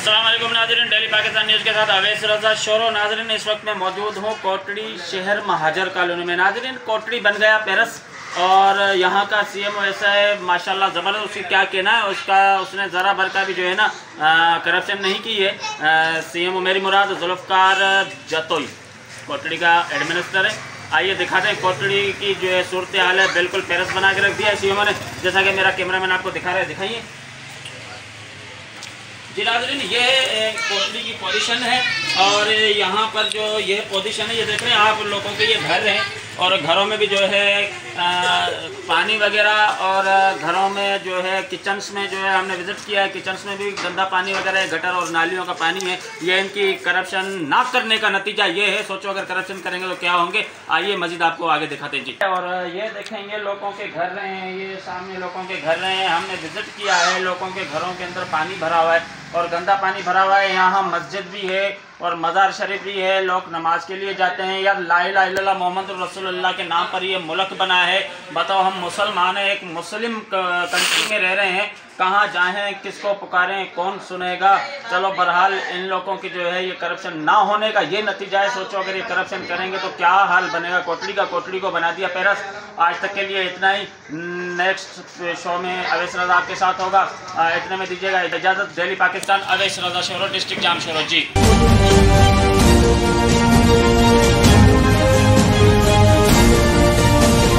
अस्सलाम वालेकुम नाज़रीन, डेली पाकिस्तान न्यूज़ के साथ अवैस रज़ा शोरो। नाज़रीन, इस वक्त मैं मौजूद हूँ कोटड़ी शहर महाजर कॉलोनी में। नाज़रीन, कोटड़ी बन गया पेरस और यहाँ का सीएम वैसा है माशाल्लाह ज़बरदस्त। उसकी क्या कहना है उसका, उसने ज़रा भर का भी जो है ना करप्शन नहीं की है। सीएम मेरी मुराद जुल्फ़कार जतोई कोटड़ी का एडमिनिस्टर है। आइए दिखाते हैं कोटड़ी की जो है सूरत हाल है। बिल्कुल पेरस बना के रख दिया है सीएम ने, जैसा कि मेरा कैमरामैन आपको दिखा रहा है। दिखाइए जी नाज़रीन, ये कोटड़ी की पोजीशन है और यहाँ पर जो ये पोजीशन है, ये देख रहे हैं आप लोगों के, ये घर हैं और घरों में भी जो है पानी वगैरह, और घरों में जो है किचन्स में जो है हमने विज़िट किया है, किचन्स में भी गंदा पानी वगैरह है, गटर और नालियों का पानी है। ये इनकी करप्शन ना करने का नतीजा ये है। सोचो अगर करप्शन करेंगे तो क्या होंगे। आइए मज़ीद आपको आगे दिखाते हैं जी। और ये देखेंगे लोगों के घर रहे हैं, ये सामने लोगों के घर रहे हैं। हमने विज़िट किया है, लोगों के घरों के अंदर पानी भरा हुआ है और गंदा पानी भरा हुआ है। यहाँ मस्जिद भी है और मज़ार शरीफ भी है, लोग नमाज के लिए जाते हैं। यार ला इलाहा इल्लल्लाह मोहम्मद रसूलुल्लाह के नाम पर ये मुल्क बना है। बताओ, हम मुसलमान हैं, एक मुस्लिम कंट्री में रह रहे हैं, कहाँ जाएं, किसको पुकारें, कौन सुनेगा। चलो बहरहाल इन लोगों की जो है ये करप्शन ना होने का ये नतीजा है। सोचो अगर ये करप्शन करेंगे तो क्या हाल बनेगा कोटड़ी का। कोटड़ी को बना दिया पेरस। आज तक के लिए इतना ही। नेक्स्ट शो में अवैस रज़ा आपके साथ होगा। इतने में दीजिएगा इजाज़त। डेली पाकिस्तान, अवैस रज़ा शोरो, डिस्ट्रिक्ट जाम शोरो जी।